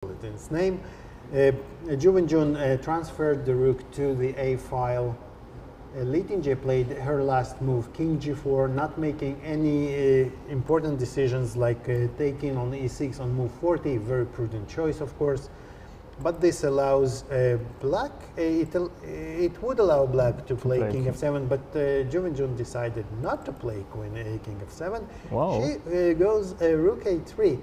its name. Ju Wenjun transferred the rook to the a file. Lei Tingjie played her last move, king g4, not making any important decisions like taking on e6 on move 40, very prudent choice of course. But this allows black, it would allow black to play king f7, but Ju Wenjun decided not to play king f7. Wow. She goes rook a3,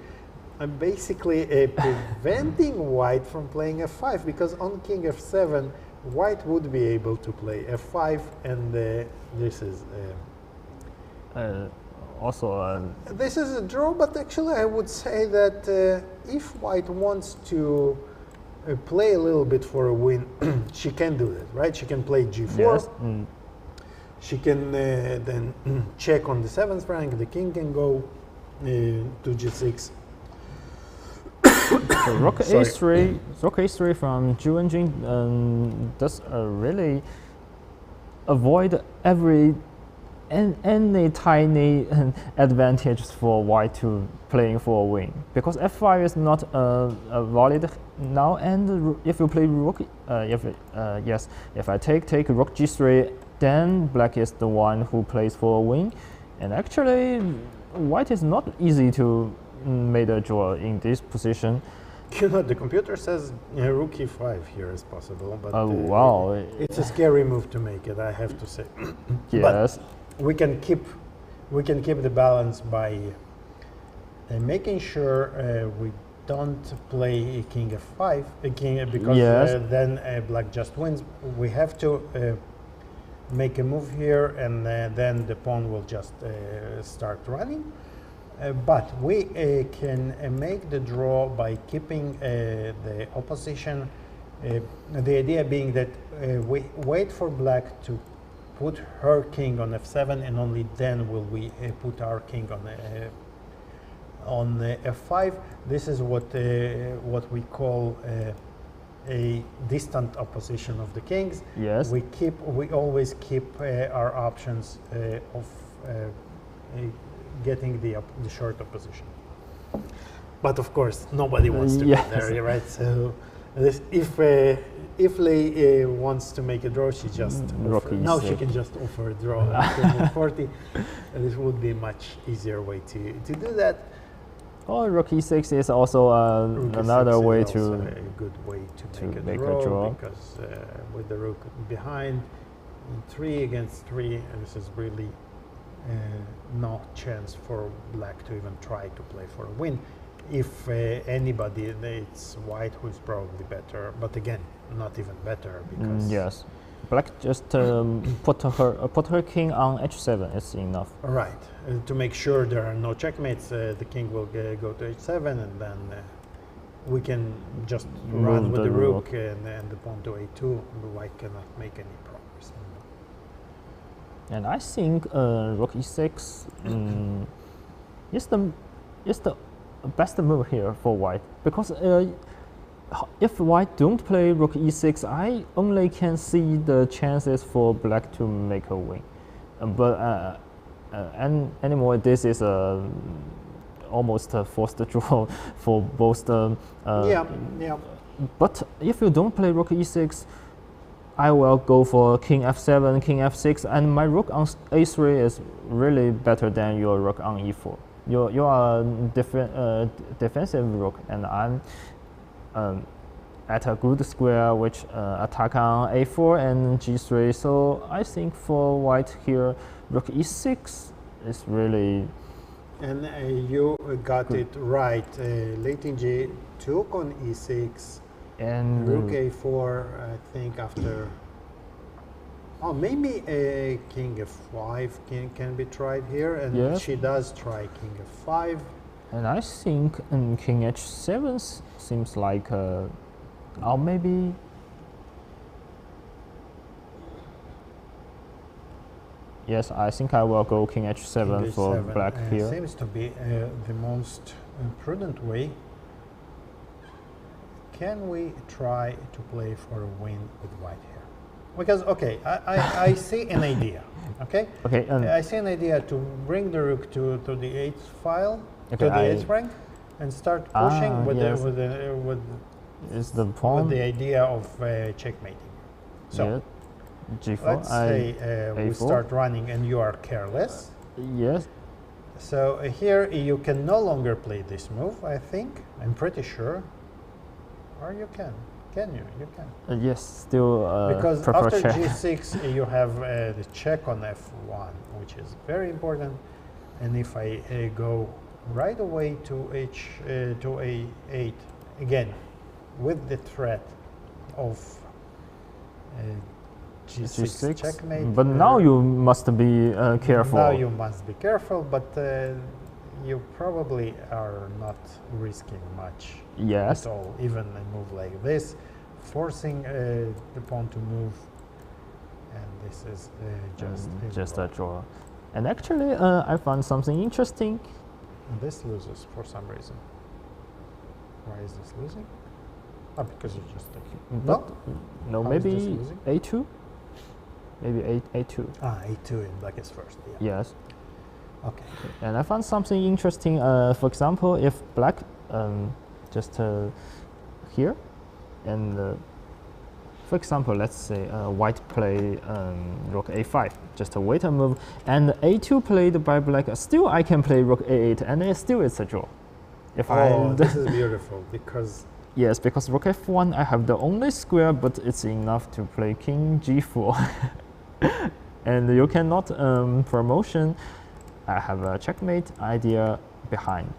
basically preventing white from playing f5, because on king f7, white would be able to play f5, and this is this is a draw. But actually, I would say that if white wants to play a little bit for a win, she can do that, right? She can play g4. Yes. She can then check on the 7th rank. The king can go to g6. So rook a3 from Ju Wenjun does really avoid any tiny advantages for white to playing for a win, because f5 is not valid now, and if you play rook, if I take rook g3, then black is the one who plays for a win, and actually white is not easy to made a draw in this position. You know, the computer says rook e5 here is possible, but wow, it's a scary move to make it, I have to say. Yes, but we can keep the balance by making sure we don't play king f5 because then black just wins. We have to make a move here, and then the pawn will just start running. But we can make the draw by keeping the opposition. The idea being that we wait for black to put her king on f7, and only then will we put our king on f5. This is what we call a distant opposition of the kings. Yes. We always keep our options of getting the short opposition. But of course, nobody wants to get there, right? So if Lei wants to make a draw, she just now she can just offer a draw at 40. This would be a much easier way to do that. Oh, rook e6 is also another way to a good way to make a draw, because with the rook behind 3 against 3, this is really no chance for black to even try to play for a win. If anybody, it's white who is probably better, but again, not even better, because yes, black just put her king on h7 is enough. Right, to make sure there are no checkmates. The king will go to h7, and then we can just run with the rook and the pawn to a2. White cannot make any progress. And I think rook e6 is the best move here for white, because if white don't play rook e6, I only can see the chances for black to make a win. And anymore, this is almost a forced draw for both the. But if you don't play rook e6, I will go for king f7, king f6, and my rook on a3 is really better than your rook on e4. You are defensive rook, and I'm at a good square which attack on a4 and g3. So I think for white here, rook e6 is really. And you got it right. Lei Tingjie took on e6. And rook a4, I think after. Oh, maybe a king f5 can be tried here, and she does try king f5. And I think king h7 seems like, or maybe. Yes, I think I will go king h7 king for h7 black here. Seems to be the most prudent way. Can we try to play for a win with white here? Because, okay, I see an idea, okay? Okay. I see an idea to bring the rook to the 8th file, to the 8th rank. and start pushing with, yes. Is the pawn with the idea of checkmating. So yeah. G4. let's say we start running and you are careless. Yes. So here you can no longer play this move, I think. I'm pretty sure. Or you can. Can you? You can. Yes, still because after check. G6 you have the check on F1, which is very important. And if I go right away to A8 again, with the threat of G6 checkmate. But now you must be careful. Now you must be careful, but you probably are not risking much yes. at all. Even a move like this, forcing the pawn to move, and this is just a draw. And actually, I found something interesting. This loses for some reason. Why is this losing? Oh, because you just took it. No, maybe A2? Maybe A2. Ah, A2 in black is first, yeah. Yes. Okay. And I found something interesting. For example, if black just here, and for example, let's say white play rook A5, just a wait and move, and A2 played by black, still I can play rook A8, and it still is a draw. If this is beautiful, because... Yes, because rook F1, I have the only square, but it's enough to play king G4. And you cannot promotion. I have a checkmate idea behind.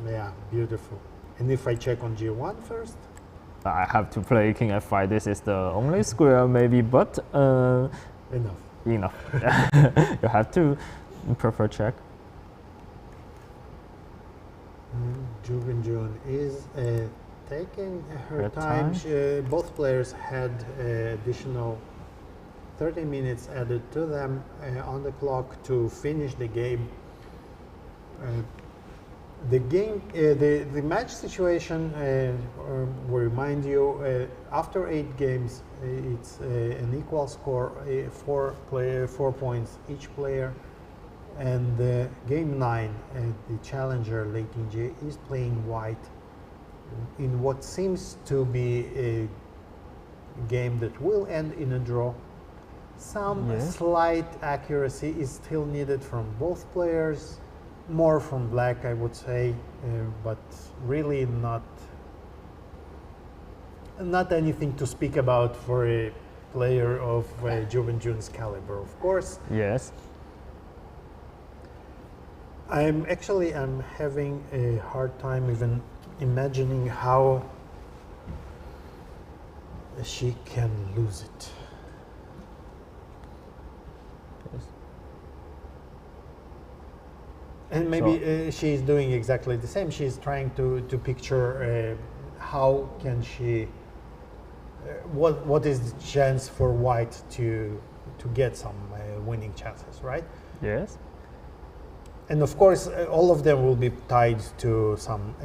Yeah, beautiful. And if I check on G1 first? I have to play king F5. This is the only square maybe, but enough. You have to prefer check. Ju Wenjun is taking her time. Both players had additional 30 minutes added to them on the clock to finish the game. The match situation will remind you after 8 games it's an equal score, 4 points each player, and game 9 the challenger Lei Tingjie is playing white in what seems to be a game that will end in a draw. Some slight accuracy is still needed from both players. More from black, I would say, but really not anything to speak about for a player of Ju Wenjun's caliber, of course. Yes. I'm having a hard time even imagining how she can lose it. And maybe she's doing exactly the same. She's trying to picture how can she, what is the chance for white to get some winning chances, right? Yes. And of course, all of them will be tied to some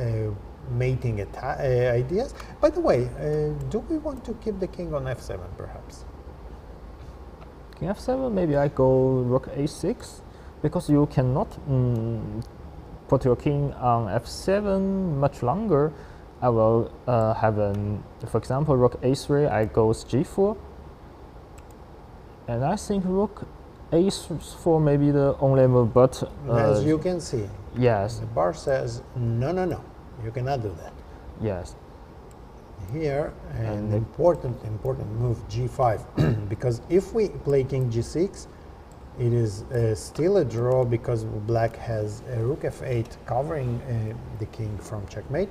mating ideas. By the way, do we want to keep the king on F7 perhaps? King F7, maybe I go rook A6. Because you cannot put your king on F7 much longer, I will have for example, rook A3, I goes G4. And I think rook A4 may be the only move, but... as you can see, yes. The bar says, no, you cannot do that. Yes. Here, an important move, G5, because if we play king G6, it is still a draw because black has a rook F8 covering the king from checkmate,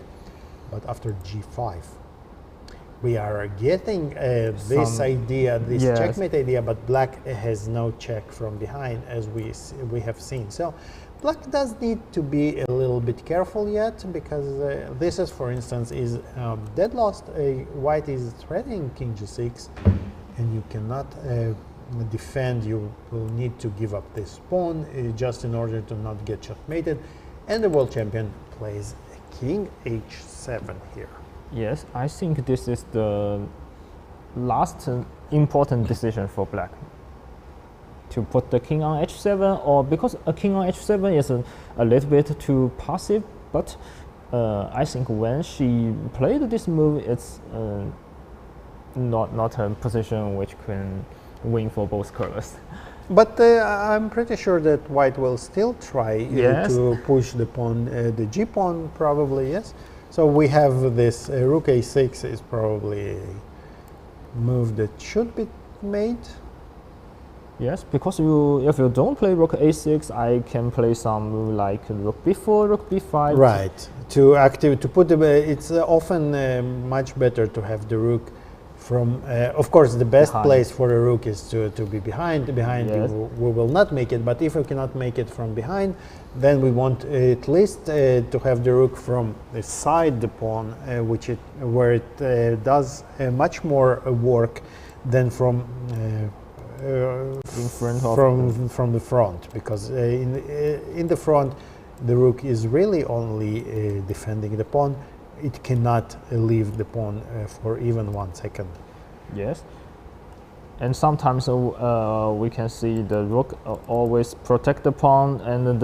but after G5 we are getting this idea, this checkmate idea, but black has no check from behind, as we have seen. So black does need to be a little bit careful yet, because this is, for instance, is dead lost. White is threatening king G6, and you cannot defend. You will need to give up this pawn just in order to not get checkmated, and the world champion plays king H7 here. Yes, I think this is the last important decision for black, to put the king on H7, or because a king on H7 is a little bit too passive, but I think when she played this move, it's not a position which can win for both colors. But I'm pretty sure that white will still try to push the pawn, the g pawn probably, yes. So we have this rook a6 is probably a move that should be made. Yes, because if you don't play rook a6, I can play some move like rook b4, rook b5. Right. To put the, it's often much better to have the rook from. Of course, the best place for a rook is to be behind. Behind, yes. We will not make it. But if we cannot make it from behind, then we want at least to have the rook from the side, the pawn, where it does much more work than from. From the front, because in the front the rook is really only defending the pawn. It cannot leave the pawn for even 1 second. Yes, and sometimes we can see the rook always protect the pawn, and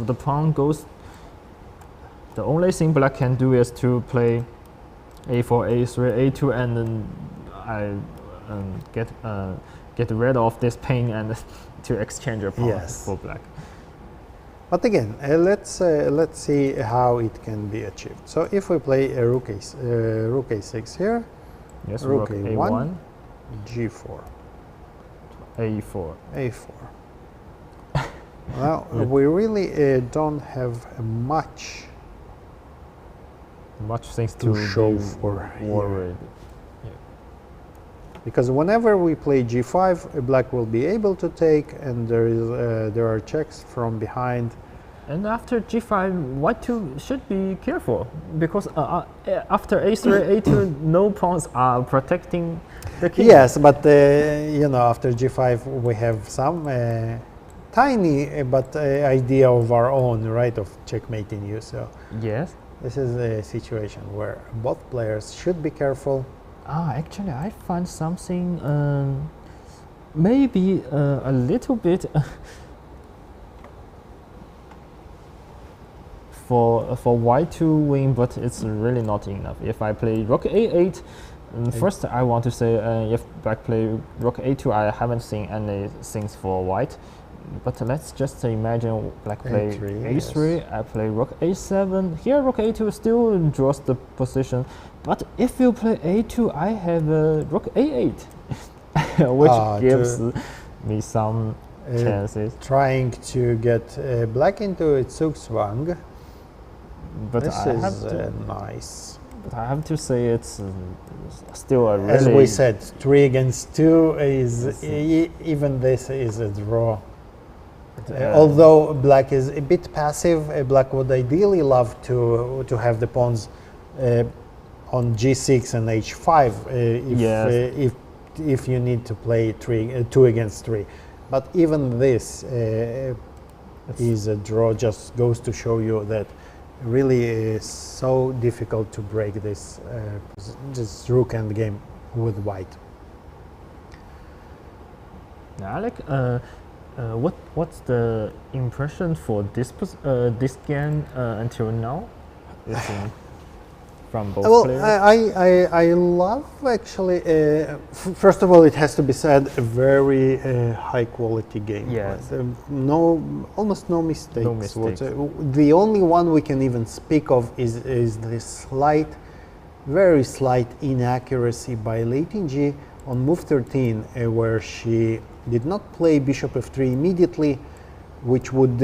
the pawn goes. The only thing black can do is to play a4, a3, a2, and then I get rid of this pain and to exchange a pawn for black. But again, let's see how it can be achieved. So if we play a rook a6 here, yes, rook a1, g4, a4, a4. Well, we really don't have much things to show for worried. Because whenever we play g5, black will be able to take, and there are checks from behind. And after g5, white too should be careful, because after a3, a2, no pawns are protecting the king. Yes, but you know, after g5, we have some tiny but idea of our own, right, of checkmating you. So yes, this is a situation where both players should be careful. Actually, I find something maybe a little bit for white to win, but it's really not enough. If I play rook a8, first I want to say if black play rook a2, I haven't seen any things for white. But let's just imagine black play a3, yes. I play rook a7. Here rook a2 still draws the position. But if you play a2, I have rook a8, which gives me some chances. Trying to get black into its zugzwang. But this is nice. But I have to say it's still a really... As we said, 3 against 2 is... even this is a draw. Although black is a bit passive, black would ideally love to have the pawns on g6 and h5 if you need to play 2 against 3. But even this is a draw. Just goes to show you that really is so difficult to break this rook endgame with white. Now, Alik, what's the impression for this game until now? From both players? I love actually. First of all, it has to be said, a very high quality game. Yes. Almost no mistakes. No mistakes. The only one we can even speak of is this very slight inaccuracy by Lei Tingjie on move 13, where she did not play bishop f3 immediately, which would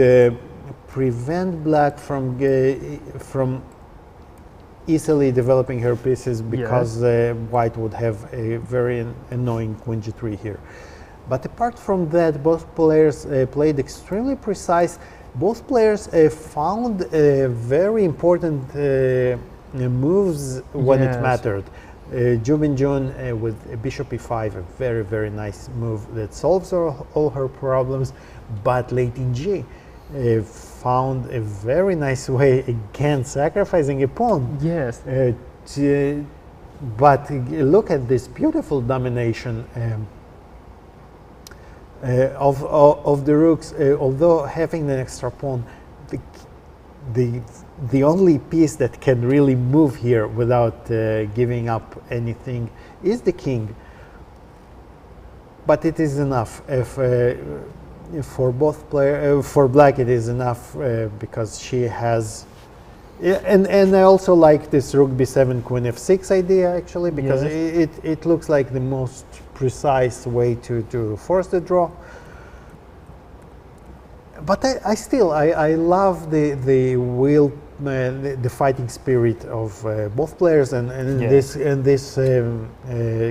prevent black from easily developing her pieces, because white would have a very annoying queen g3 here. But apart from that, both players played extremely precise. Both players found very important moves when it mattered. Ju Wenjun with bishop e5, a very, very nice move that solves all her problems. But Lei Tingjie found a very nice way, again, sacrificing a pawn. Yes. But look at this beautiful domination of the rooks. Although having an extra pawn, the only piece that can really move here without giving up anything is the king. But it is enough. If for both for black it is enough because she has. Yeah, and I also like this rook b7 queen f6 idea actually, because it looks like the most precise way to force the draw. But I still love the will, the fighting spirit of both players, and in this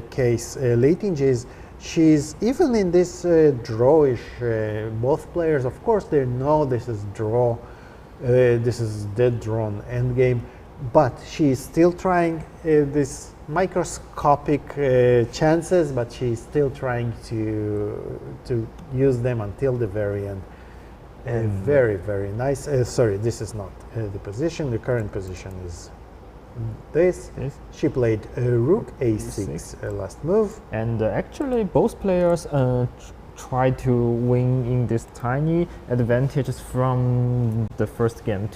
case, Lei Tingjie, she's even in this drawish. Both players, of course, they know this is draw. This is dead drawn endgame, but she's still trying this microscopic chances, but she's still trying to use them until the very end. Very, very nice. Sorry, this is not the position. The current position is this. She played rook a6 last move. And actually, both players try to win in this tiny advantages from the first game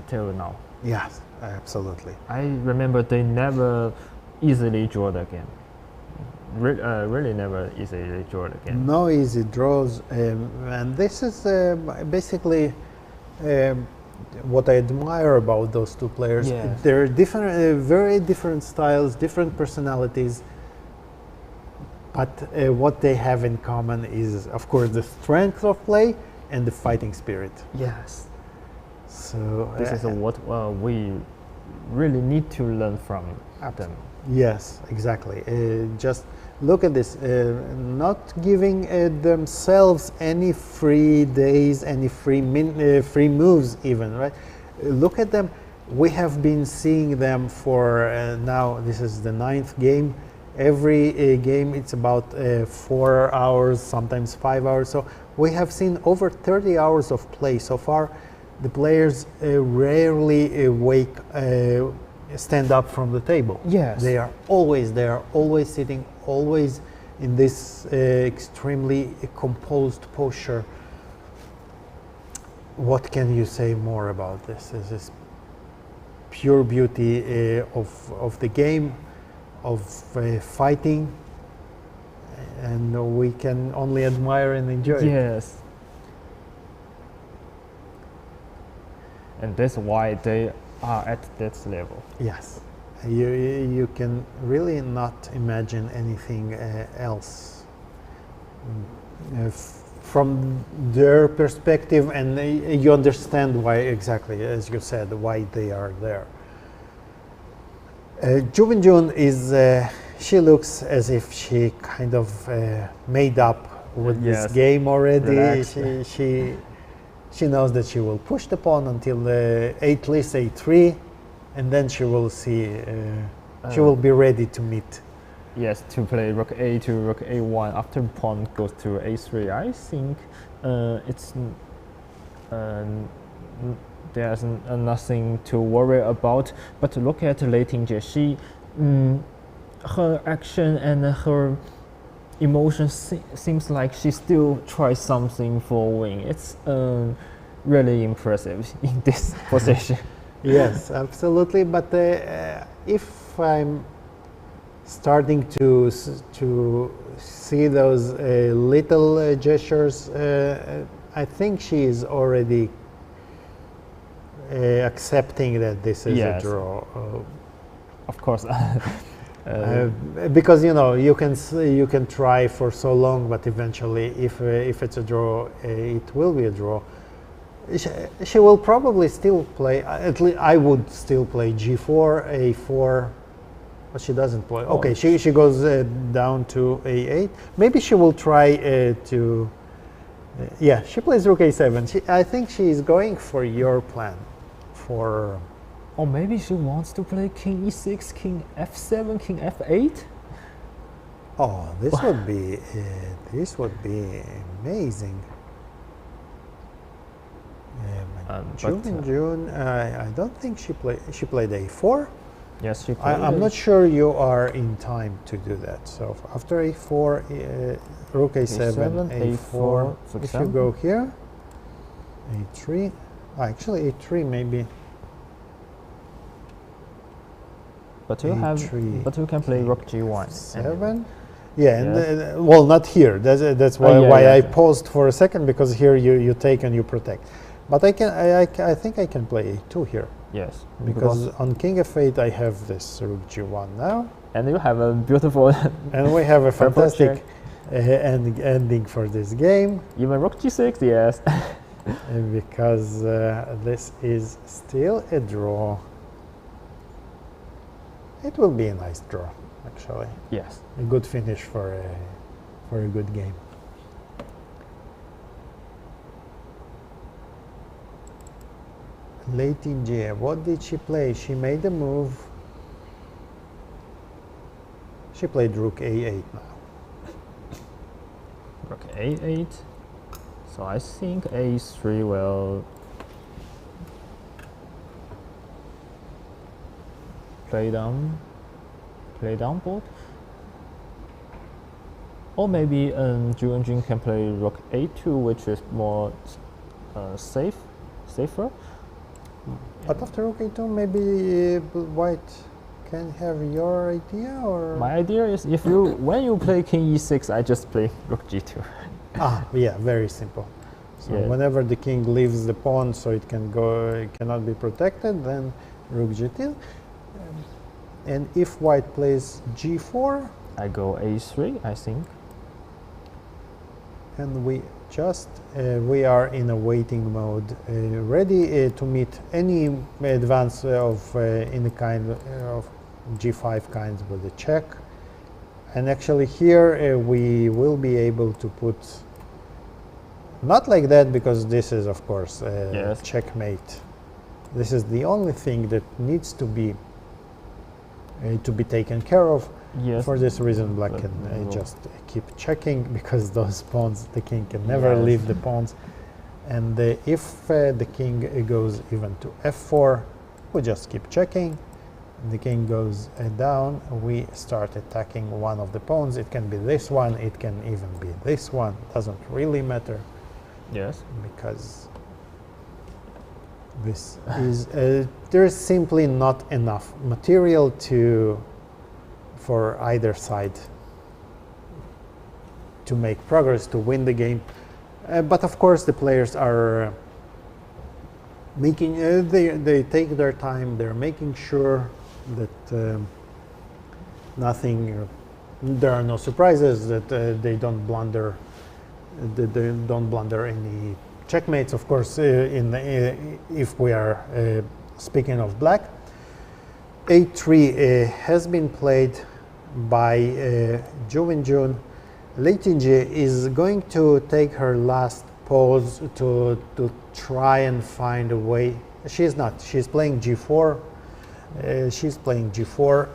till now. Yes, absolutely. I remember they never easily draw the game. Really never easily draw the game. No easy draws, and this is basically what I admire about those two players. Yes. They're different, very different styles, different personalities. But what they have in common is, of course, the strength of play and the fighting spirit. Yes. So this is what we really need to learn from them. Yes, exactly. Just look at this. Not giving themselves any free days, any free moves, even, right? Look at them. We have been seeing them for now. This is the 9th game. Every game it's about 4 hours, sometimes 5 hours. So we have seen over 30 hours of play so far. The players rarely stand up from the table. Yes, they are always sitting, always in this extremely composed posture. What can you say more about this? This is pure beauty of the game, of fighting, and we can only admire and enjoy it. Yes. And that's why they are at that level. Yes. You can really not imagine anything else from their perspective, and you understand why exactly, as you said, why they are there. Ju Wenjun is, she looks as if she kind of made up with this game already. She knows that she will push the pawn until at least a3, and then she will see, she will be ready to meet. Yes, to play rook a to rook a1 after pawn goes to a3. I think it's there's nothing to worry about. But look at Lei Tingjie. She, her action and her emotion seems like she still tries something for win. It's really impressive in this position. Yes, absolutely. But if I'm starting to see those little gestures, I think she is already accepting that this is a draw. Of course. Because you can try for so long, but eventually, if it's a draw, it will be a draw. She will probably still play. At least I would still play g4, a4, but she doesn't play. Okay, she goes down to a8. Maybe she will try to. Yeah, she plays rook a7. I think she is going for your plan, for. Or maybe she wants to play king e6, king f7, king f8. Oh, this would be amazing. Ju Wenjun, I don't think she played a4. Yes, she played. I'm not sure you are in time to do that. So after a4, rook a7, a4. If you go here, a3. Actually, a3 maybe. But you can play rook g1. 7. Yeah, and well, not here. That's why I paused for a second, because here you take and you protect. But I think I can play a2 here. Yes. Because on king f8 I have this rook g1 now. And you have a beautiful. And we have a fantastic ending for this game. Even rook g6, yes. Because this is still a draw. It will be a nice draw, actually. Yes. A good finish for a good game. Lei Tingjie, what did she play? She made a move. She played rook a8 now. Rook a8. So I think a3 will play down board. Or maybe Ju Wenjun can play rook a2, which is more safer. But after rook a2, maybe white can have your idea, or my idea is when you play king e6, I just play rook g2. Yeah, very simple. So whenever the king leaves the pawn, so it cannot be protected, then rook g2. And if white plays g4, I go a3, I think. And we are in a waiting mode, ready to meet any advance of in a kind of g5 kinds with a check. And actually here we will be able to put, not like that, because this is of course checkmate. This is the only thing that needs to be taken care of. Yes. For this reason, black can just keep checking, because those pawns, the king can never leave the pawns. And if the king goes even to f4, we just keep checking. The king goes down, we start attacking one of the pawns. It can be this one, it can even be this one. Doesn't really matter. Yes. Because this is there's simply not enough material for either side to make progress, to win the game. But of course the players are making they take their time. They're making sure that there are no surprises, that they don't blunder any checkmates. Of course, if we are speaking of black, a3 has been played by Ju Wenjun. Lei Tingjie is going to take her last pause to try and find a way. She's not. She's playing g4. She's playing g4.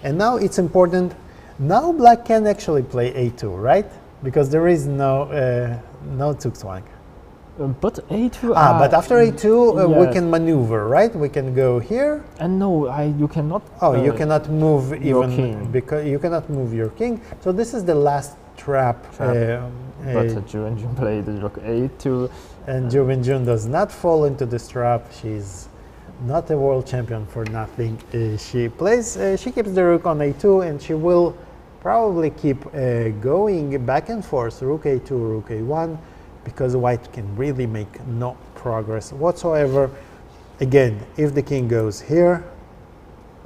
And now it's important. Now black can actually play a2, right? Because there is no Zugzwang. But a2. But after a2, we can maneuver, right? We can go here. And no, you cannot. Oh, you cannot move your even king, because you cannot move your king. So this is the last trap. But Ju Wenjun played rook a2, and Ju Wenjun does not fall into this trap. She's not a world champion for nothing. She keeps the rook on a2, and she will probably keep going back and forth, rook a2, rook a1, because white can really make no progress whatsoever. Again, if the king goes here,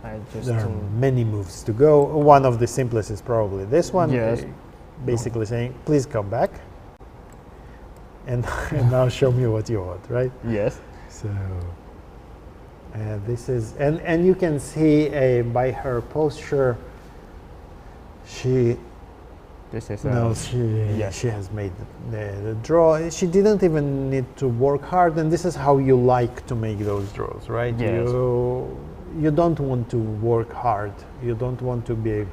there are many moves to go. One of the simplest is probably this one, basically saying, please come back, and now show me what you want, right? Yes. So this is, and you can see by her posture, she has made the draw. She didn't even need to work hard, and this is how you like to make those draws, right? Yes. You don't want to work hard. You don't want to be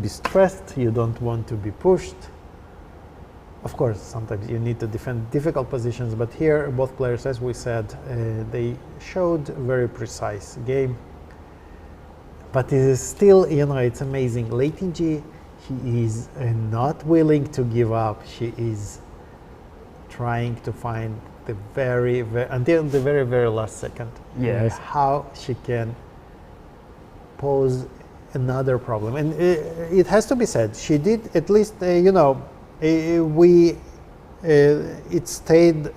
stressed. You don't want to be pushed. Of course, sometimes you need to defend difficult positions, but here both players, as we said, they showed a very precise game. But it is still, it's amazing. Lei Tingjie, she is not willing to give up. She is trying to find the until the very last second. Yes. How she can pose another problem, and it has to be said, she did at least. It stayed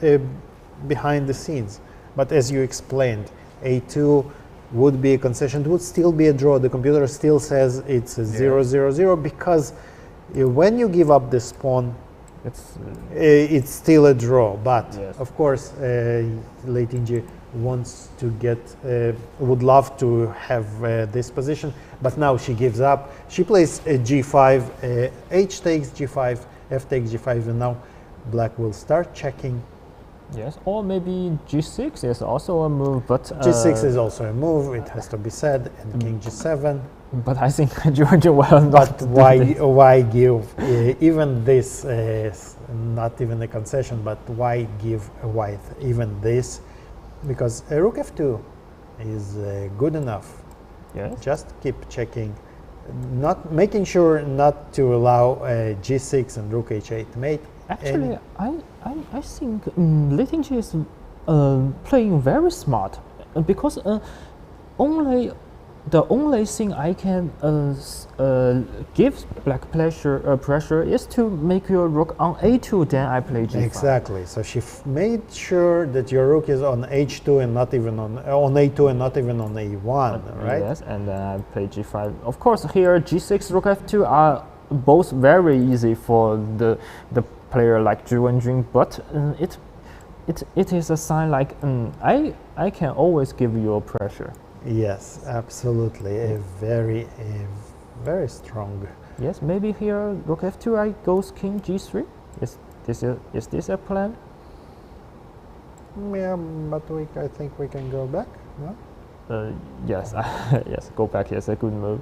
behind the scenes, but as you explained, a2 would be a concession. It would still be a draw. The computer still says it's a 0-0-0 because when you give up this pawn, it's still a draw. But of course, Lei Tingjie wants to would love to have this position, but now she gives up. She plays g5, h takes g5, f takes g5, and now Black will start checking. Yes, or maybe g6 is also a move, but g6 is also a move. It has to be said, and king g7. But I think Ju Wenjun will not. But why give even this? Not even a concession, but why give white even this? Because rook f2 is good enough. Yes. Just keep checking, not making sure not to allow g6 and rook h8 mate. Actually, I think Lei Tingjie is playing very smart because the only thing I can give Black pressure is to make your rook on a2, then I play g5. Exactly. So she made sure that your rook is on h2 and not even on a2 and not even on a1, right? Yes, and then I play g5. Of course, here g6, rook f2 are both very easy for the player like Ju Wenjun, but it is a sign like I can always give you a pressure. Yes, absolutely. A very strong. Yes, maybe here rook f2 I goes king g3. Is this a plan? Yeah, but I think we can go back. No? Yes, yes, go back is a good move.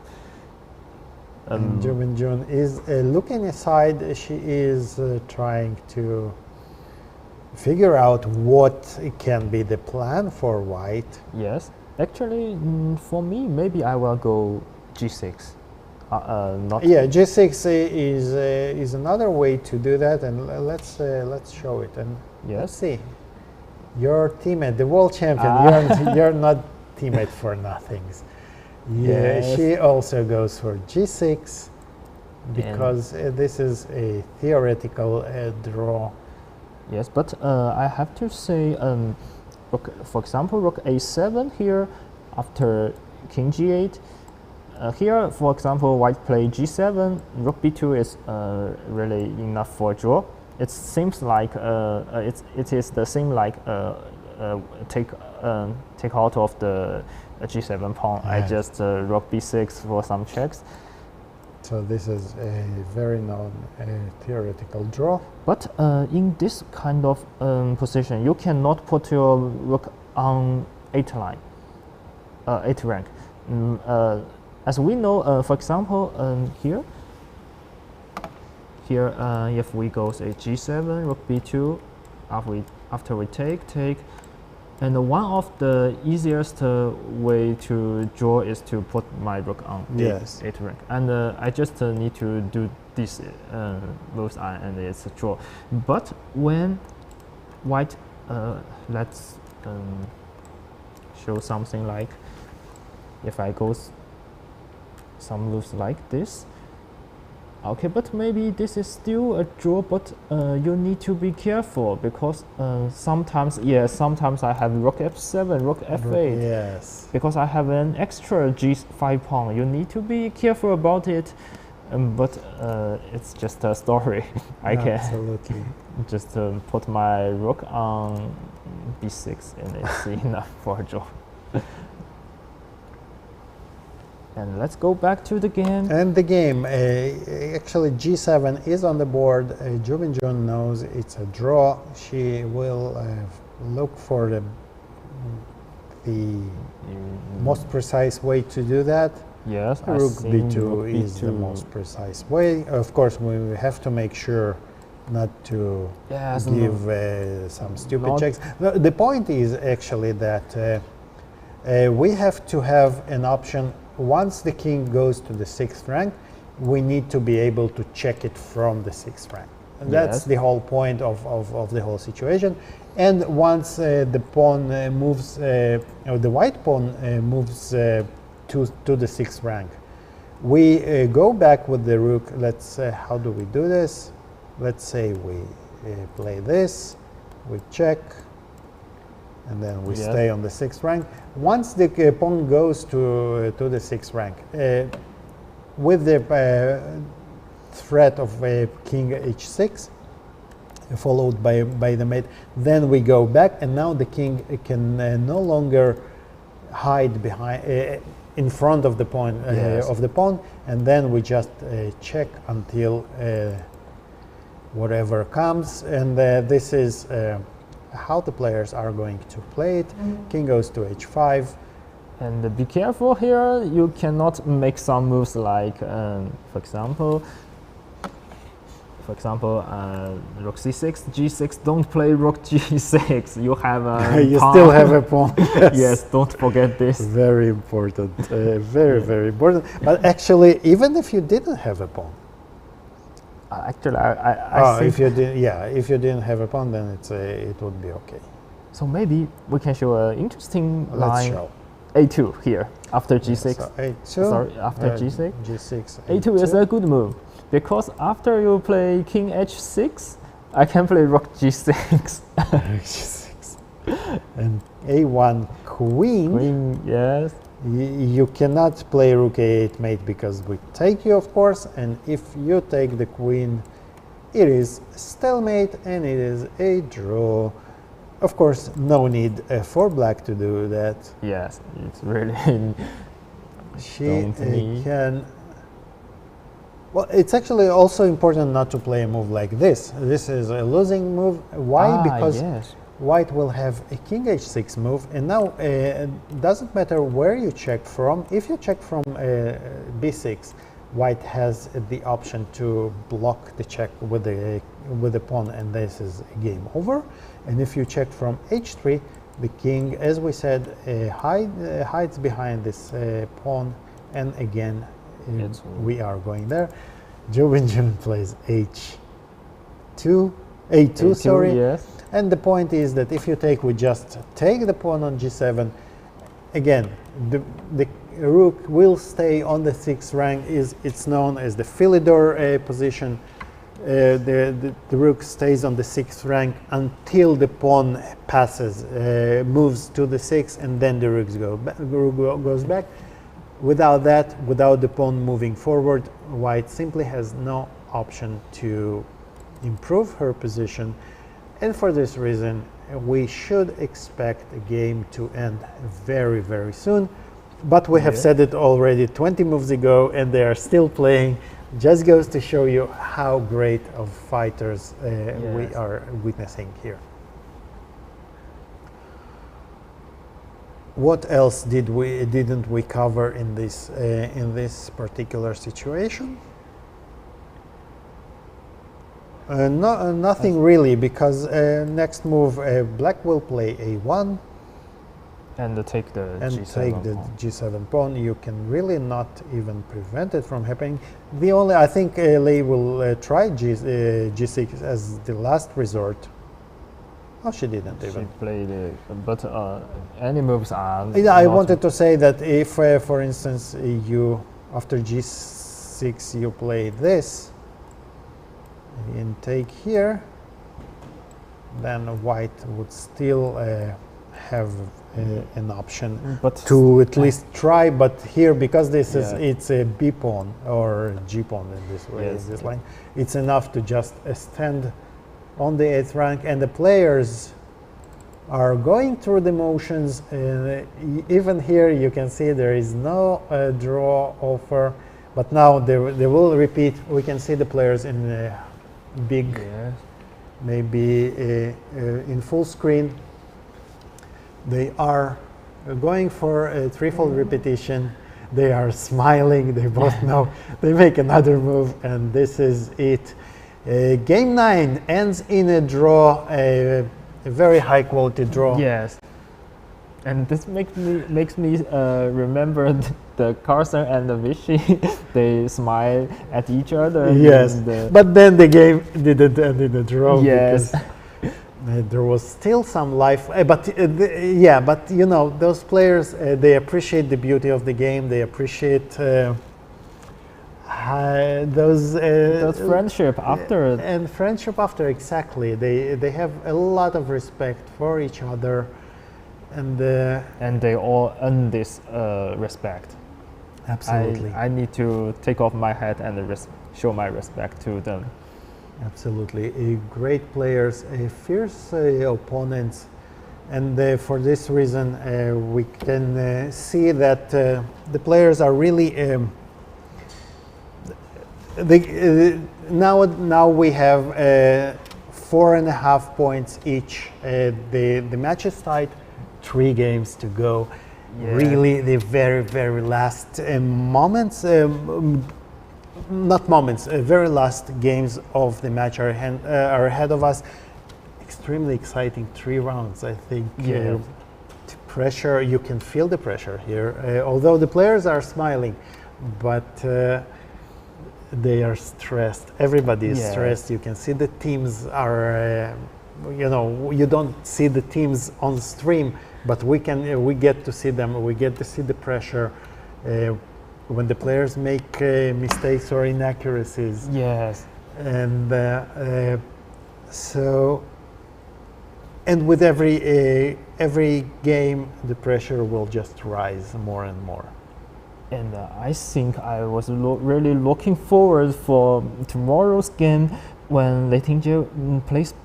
And Ju Wenjun is looking aside. She is trying to figure out what can be the plan for white. Yes, actually, for me, maybe I will go g6. Yeah, g6 is another way to do that, and let's show it. And let's see. Your teammate, the world champion, you're not teammate for nothing. Yeah, yes. She also goes for g6 because this is a theoretical draw. Yes, but I have to say, for example, rook a7 here after king g8. Here, for example, white play g7, rook b2 is really enough for draw. It seems like it is the same like take out of the g7 pawn. Yeah. I just rook b6 for some checks. So this is a very known theoretical draw. But in this kind of position, you cannot put your rook on 8 line, 8 rank. As we know, for example, here, if we go say g7, rook b2, after we take, and one of the easiest way to draw is to put my rook on 8 rank, and I just need to do this moves and it's a draw. But when white, let's show something like if I go some moves like this. Okay, but maybe this is still a draw, but you need to be careful because sometimes I have rook f7, rook f8. Yes. Because I have an extra g5 pawn. You need to be careful about it, but it's just a story. I can just put my rook on b6 and it's enough for a draw. And let's go back to the game. And the game, actually g7 is on the board. Ju Wenjun knows it's a draw. She will look for the most precise way to do that. Yes, rook b2 is the most precise way. Of course, we have to make sure not to give some stupid checks. No, the point is actually that we have to have an option. Once the king goes to the 6th rank, we need to be able to check it from the 6th rank. And that's the whole point of the whole situation. And once the pawn moves, or the white pawn moves to the 6th rank, we go back with the rook. Let's how do we do this? Let's say we play this, we check, and then we stay on the 6th rank. Once the pawn goes to the 6th rank, with the threat of king h6, followed by the mate, then we go back, and now the king can no longer hide behind in front of the pawn and then we just check until whatever comes, and this is how the players are going to play it. King goes to h5. And be careful here, you cannot make some moves like, for example, rook c6, g6, don't play rook g6, you have a you still have a pawn. Yes, don't forget this. Very important, very important. But actually, even if you didn't have a pawn, actually, I think if you didn't have a pawn, then it would be okay. So maybe we can show an interesting line. Show. A2 here after g6. So A2. Sorry, after g6. G6. A2 is a good move because after you play king h6, I can play rook g6. G6. And A1 queen. Queen, yes. You cannot play rook a8 mate because we take you, of course, and if you take the queen, it is stalemate and it is a draw. Of course, no need for black to do that. Yes, it's really. She can. Well, it's actually also important not to play a move like this. This is a losing move. Why? Because white will have a king h6 move, and now it doesn't matter where you check from. If you check from b6, white has the option to block the check with the pawn, and this is game over. And if you check from h3, the king, as we said, hides behind this pawn, and again we are going there. Ju Wenjun plays a2, sorry. Yes. And the point is that if you take, we just take the pawn on g7. Again, the rook will stay on the 6th rank. It's known as the Philidor position. The rook stays on the 6th rank until the pawn passes, moves to the 6th, and then the rook goes back. Without that, without the pawn moving forward, white simply has no option to improve her position. And for this reason, we should expect the game to end very, very soon. But we have said it already 20 moves ago, and they are still playing. Just goes to show you how great of fighters we are witnessing here. What else didn't we cover in this particular situation? Nothing really, because next move black will play a1 and take the G7 pawn. You can really not even prevent it from happening. The only, I think Lei will try G6 as the last resort. Oh, she didn't even. She played but any moves are. I wanted to say that if, for instance, you after G6 you play this and take here, then white would still have an option to at least try, but here, because this is it's a b pawn or g pawn in this way, in this line, it's enough to just stand on the 8th rank, and the players are going through the motions. Even here you can see there is no draw offer, but now they will repeat. We can see the players in big, maybe in full screen. They are going for a threefold repetition. They are smiling. They both know. They make another move, and this is it. Game 9 ends in a draw, a very high quality draw. Yes, and this makes me remember the Carson and the Vichy. They smile at each other. Yes, but then the game didn't end in a draw. Yes. there was still some life, but yeah, but you know, those players, they appreciate the beauty of the game. They appreciate those friendship after and friendship after, exactly. They have a lot of respect for each other, and they all earn this respect. Absolutely. I need to take off my hat and show my respect to them. Absolutely. Great players, fierce opponents, and for this reason we can see that the players are really now we have 4.5 points each. The match is tied, 3 games to go. Yeah. Really, the very last moments, not moments, very last games of the match are ahead of us. Extremely exciting 3 rounds, I think. Yeah. Pressure, you can feel the pressure here. Although the players are smiling, but they are stressed. Everybody is stressed. You can see the teams are, you know, you don't see the teams on stream, but we get to see them. We get to see the pressure when the players make mistakes or inaccuracies. Yes. And and with every game, the pressure will just rise more and more. And I think I was really looking forward for tomorrow's game when Lei Tingjie plays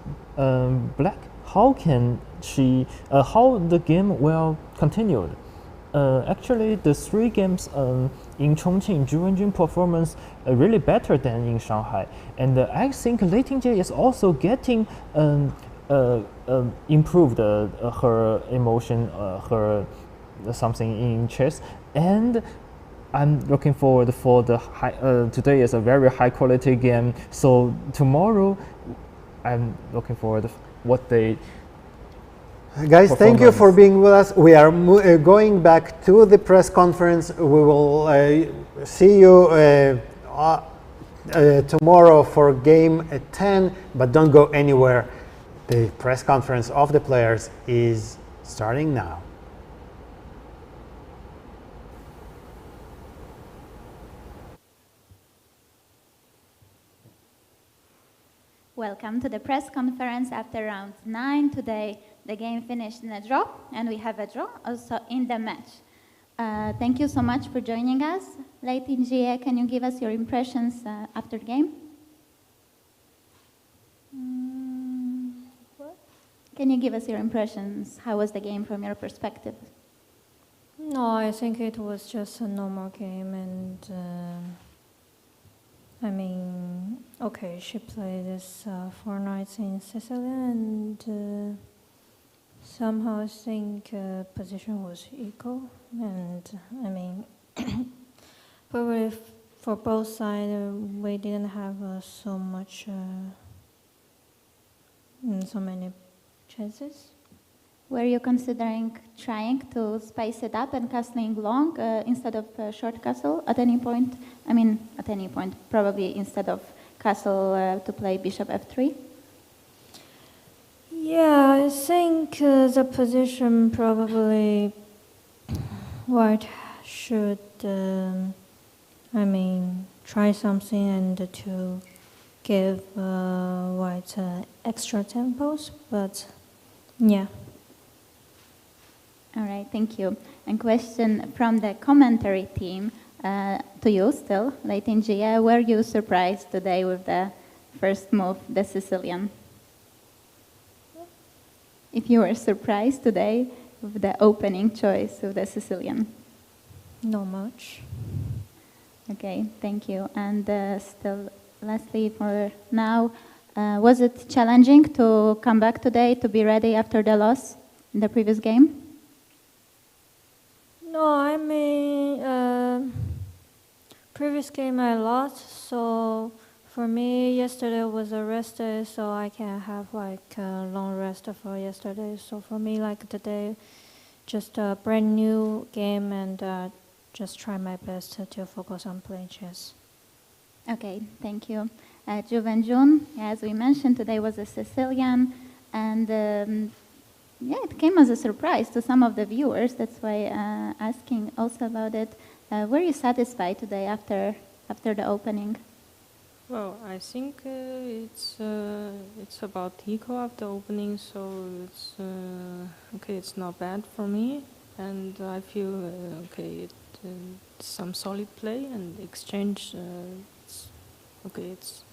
black. How can she? How the game will continue? Actually, the 3 games in Chongqing, Ju Wenjun performance really better than in Shanghai, and I think Lei Tingjie is also getting improved her emotion, her something in chess, and I'm looking forward for the today is a very high quality game. So tomorrow, I'm looking forward what they. Guys, thank you for being with us. We are going back to the press conference. We will see you tomorrow for game 10, but don't go anywhere. The press conference of the players is starting now. Welcome to the press conference after round 9. Today, the game finished in a draw, and we have a draw also in the match. Thank you so much for joining us. Lei Tingjie, can you give us your impressions after the game? Can you give us your impressions? How was the game from your perspective? No, I think it was just a normal game, and I mean, okay, she played this 4 nights in Sicily, and somehow I think position was equal, and I mean, probably for both sides we didn't have so many chances. Were you considering trying to spice it up and castling long instead of short castle at any point? I mean, at any point, probably instead of castle to play bishop f3? Yeah, I think the position probably white should, I mean, try something and to give white extra tempos, but yeah. All right, thank you. And question from the commentary team to you still, Lei Tingjie, were you surprised today with the first move, the Sicilian? If you were surprised today with the opening choice of the Sicilian? Not much. Okay, thank you. And still, lastly for now, was it challenging to come back today, to be ready after the loss in the previous game? No, I mean, previous game I lost, so for me yesterday was a rest day, so I can have like a long rest for yesterday. So for me, like today, just a brand new game, and just try my best to focus on playing chess. Okay, thank you. Ju Wenjun, as we mentioned, today was a Sicilian. And yeah, it came as a surprise to some of the viewers. That's why asking also about it. Were you satisfied today after the opening? Well, I think it's about equal after opening, so it's okay. It's not bad for me, and I feel okay. It's some solid play and exchange. It's okay. It's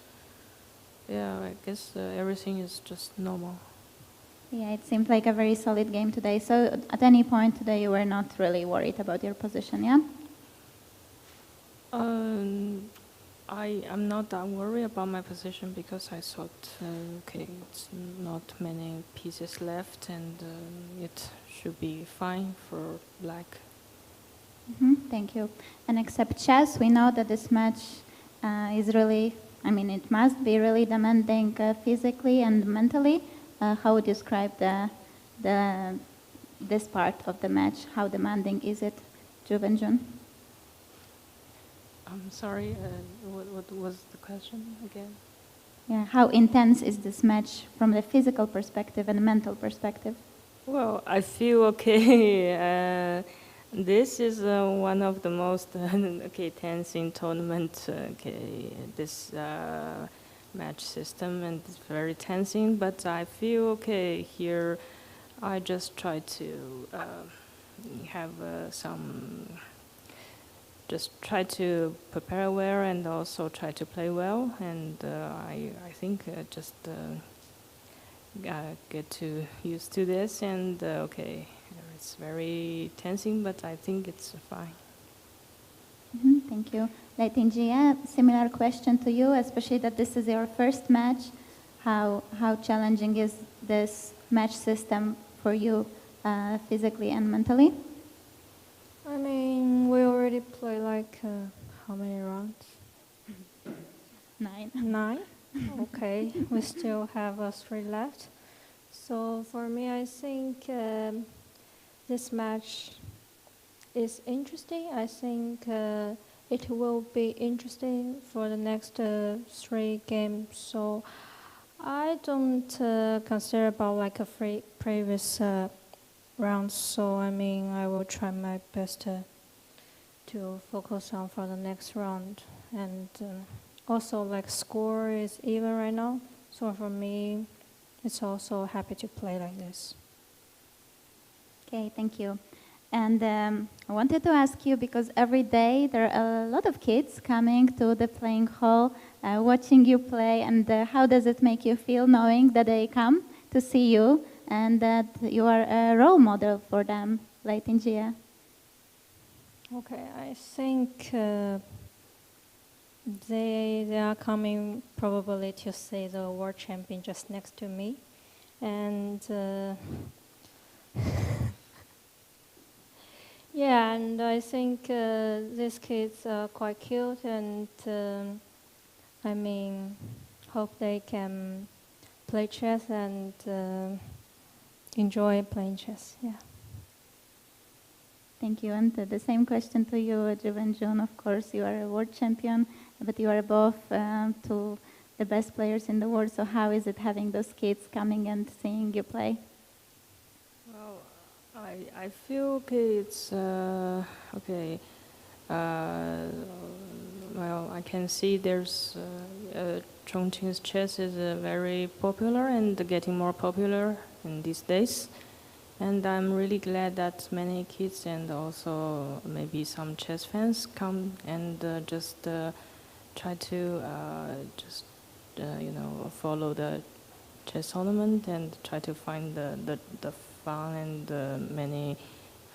yeah. I guess everything is just normal. Yeah, it seemed like a very solid game today. So at any point today, you were not really worried about your position, yeah? I am not that worried about my position because I thought, okay, it's not many pieces left and it should be fine for black. Thank you. And except chess, we know that this match is really, I mean, it must be really demanding physically and mentally. How would you describe this part of the match? How demanding is it, Ju Wenjun? I'm sorry, what was the question again? Yeah, how intense is this match from the physical perspective and mental perspective? Well, I feel okay. This is one of the most okay tensing tournament. Okay, this match system, and it's very tensing. But I feel okay here. I just try to have just try to prepare well and also try to play well. And I think just get to used to this. And okay, it's very tensing, but I think it's fine. Thank you. Lei Tingjie, similar question to you, especially that this is your first match. How challenging is this match system for you physically and mentally? I mean, we already played like how many rounds? 9. 9? Okay, we still have 3 left. So for me, I think this match is interesting. I think it will be interesting for the next 3 games. So I don't consider about like a previous rounds. So I mean, I will try my best to focus on for the next round. And also, like score is even right now. So for me, it's also happy to play like this. Okay, thank you. And I wanted to ask you, because every day there are a lot of kids coming to the playing hall, watching you play, and how does it make you feel knowing that they come to see you and that you are a role model for them, Lei Tingjie? Okay, I think they are coming probably to see the world champion just next to me, and yeah, and I think these kids are quite cute, and I mean, hope they can play chess and enjoy playing chess. Yeah. Thank you. And the same question to you, Ju Wenjun. Of course, you are a world champion, but you are above to the best players in the world. So how is it having those kids coming and seeing you play? Well, I feel okay. It's okay. Well, I can see there's Chongqing's chess is very popular and getting more popular in these days. And I'm really glad that many kids and also maybe some chess fans come and just try to follow the chess tournament and try to find the fun and many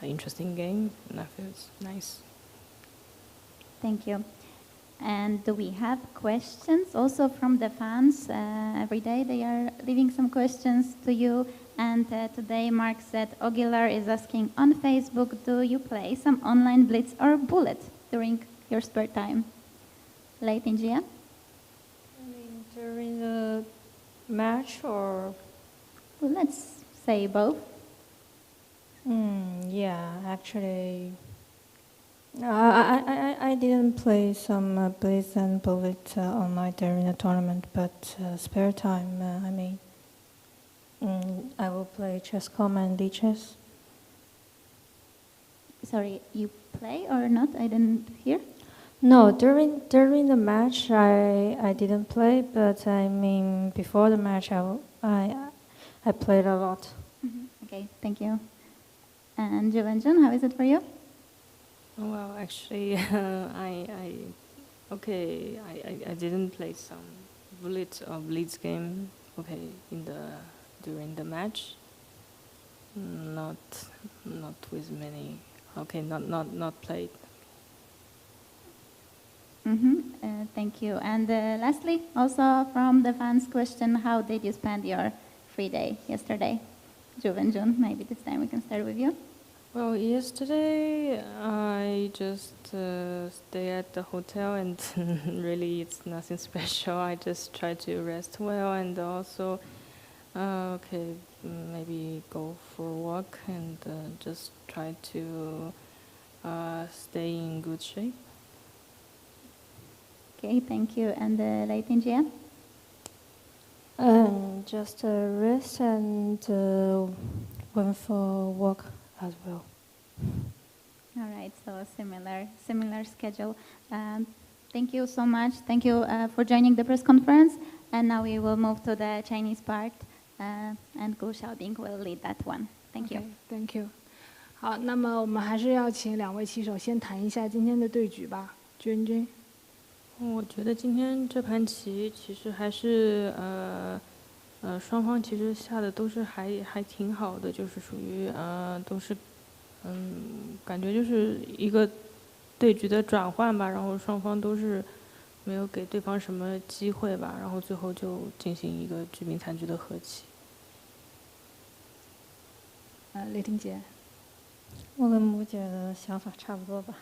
interesting game. And I feel it's nice. Thank you. And do we have questions also from the fans? Every day they are leaving some questions to you. And today Mark said, Ogilar is asking on Facebook, do you play some online blitz or bullet during your spare time? Lei Tingjie? I mean, during the match or? Well, let's say both. Yeah, actually, I didn't play some blitz and bullet online during the tournament, but spare time, I mean, I will play chess.com and Chess. Sorry, you play or not? I didn't hear. No, during the match I didn't play, but I mean before the match I played a lot. Okay, thank you. And Ju Wenjun, how is it for you? Well, actually, I didn't play some bullet or blitz game. Okay, during the match. Not with many. Okay, not played. Thank you. And lastly, also from the fans' question, how did you spend your free day yesterday? Ju Wenjun, maybe this time we can start with you. Well, yesterday I just stay at the hotel, and really it's nothing special. I just try to rest well, and also maybe go for a walk, and just try to stay in good shape. Okay, thank you. And Lei Tingjie? Just rest and went for a walk as well. All right, so a similar schedule. Thank you so much. Thank you for joining the press conference. And now we will move to the Chinese part, and Gu Xiaobing will lead that one. Thank you. Thank you. 好，那么我们还是要请两位棋手先谈一下今天的对局吧，君君。我觉得今天这盘棋其实还是双方其实下的都是还挺好的，就是属于都是感觉就是一个对局的转换吧，然后双方都是没有给对方什么机会吧，然后最后就进行一个局面残局的和棋。雷霆姐，我跟母姐的想法差不多吧。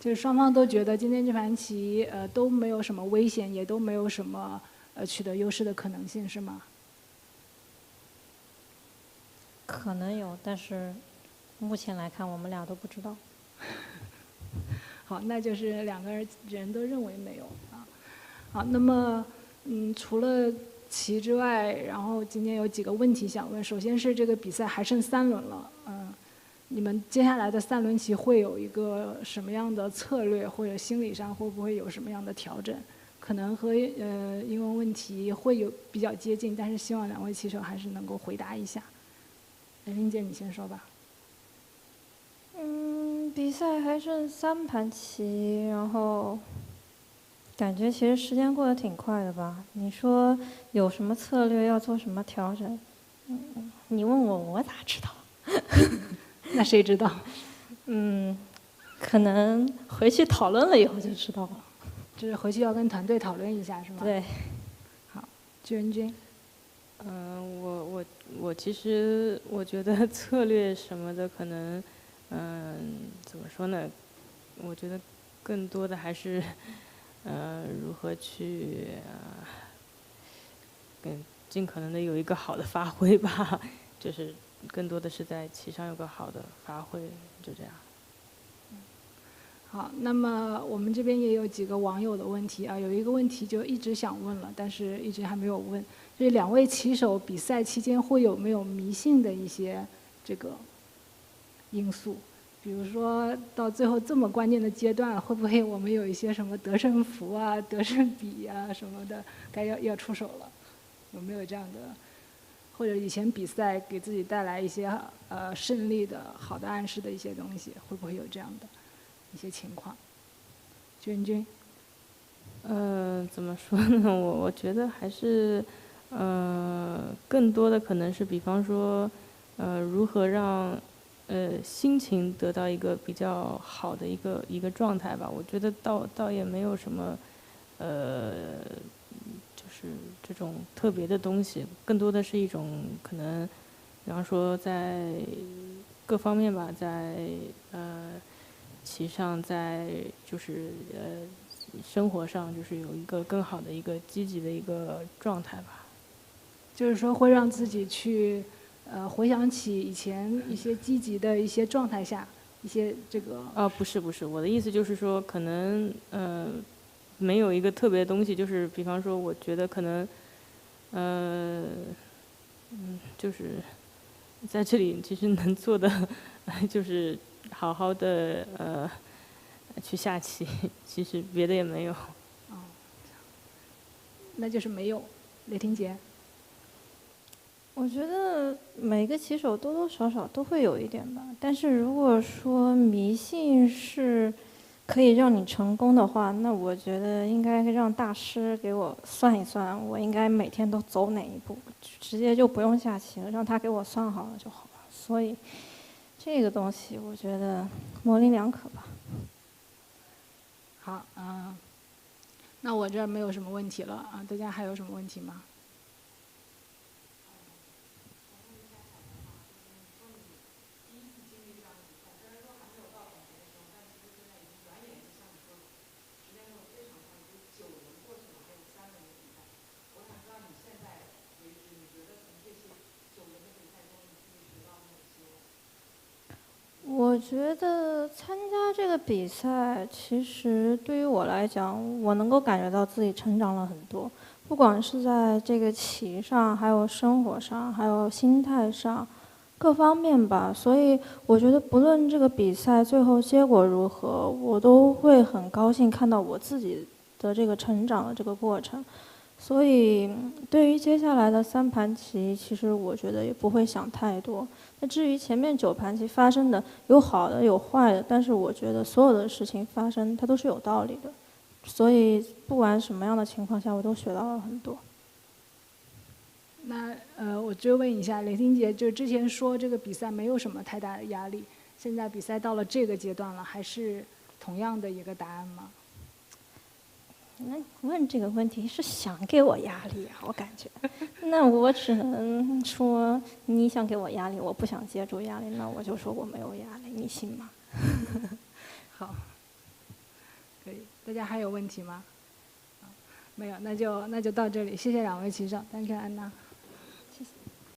就是双方都觉得今天这盘棋都没有什么危险，也都没有什么取得优势的可能性，是吗？可能有，但是目前来看，我们俩都不知道。好，那就是两个人都认为没有啊。好，那么除了棋之外，然后今天有几个问题想问。首先是这个比赛还剩3轮了，你们接下来的3轮棋会有一个什么样的策略，或者心理上会不会有什么样的调整？可能和英文问题会有比较接近，但是希望两位棋手还是能够回答一下。雷霆姐，你先说吧。比赛还剩3盘棋，然后感觉其实时间过得挺快的吧？你说有什么策略，要做什么调整？你问我，我咋知道？那谁知道？可能回去讨论了以后就知道了。就是回去要跟团队讨论一下，是吗？对。好，居文君。我其实我觉得策略什么的可能，怎么说呢？我觉得更多的还是，如何去尽可能的有一个好的发挥吧，就是更多的是在棋上有个好的发挥，就这样。好，那么我们这边也有几个网友的问题啊，有一个问题就一直想问了，但是一直还没有问，就是两位棋手比赛期间会有没有迷信的一些这个因素？比如说到最后这么关键的阶段，会不会我们有一些什么得胜符啊、得胜笔啊什么的，要出手了？有没有这样的？或者以前比赛给自己带来一些胜利的好的暗示的一些东西，会不会有这样的一些情况？君君。怎么说呢？我觉得还是更多的可能是，比方说如何让心情得到一个比较好的一个状态吧。我觉得倒也没有什么就是这种特别的东西，更多的是一种可能，比方说在各方面吧，在棋上，在就是生活上，就是有一个更好的一个积极的一个状态吧。就是说会让自己去回想起以前一些积极的一些状态下一些这个。不是，我的意思就是说，可能没有一个特别的东西，就是比方说，我觉得可能就是在这里其实能做的就是好好的去下棋，其实别的也没有。那就是没有。雷霆姐，我觉得每个棋手多多少少都会有一点吧，但是如果说迷信是可以让你成功的话，那我觉得应该让大师给我算一算，我应该每天都走哪一步，直接就不用下棋了，让他给我算好了就好了。所以这个东西我觉得模棱两可吧。好，那我这儿没有什么问题了啊，大家还有什么问题吗？我觉得参加这个比赛，其实对于我来讲，我能够感觉到自己成长了很多，不管是在这个棋上，还有生活上，还有心态上，各方面吧。所以我觉得，不论这个比赛最后结果如何，我都会很高兴看到我自己的这个成长的这个过程。所以，对于接下来的3盘棋，其实我觉得也不会想太多。那至于前面9盘棋发生的，有好的有坏的，但是我觉得所有的事情发生，它都是有道理的。所以，不管什么样的情况下，我都学到了很多。那我追问一下，雷霆姐，就之前说这个比赛没有什么太大的压力，现在比赛到了这个阶段了，还是同样的一个答案吗？那问这个问题是想给我压力啊，我感觉。那我只能说，你想给我压力，我不想接住压力，那我就说我没有压力，你信吗？好，可以。大家还有问题吗？没有，那就到这里，谢谢2位棋手，Thank you，安娜。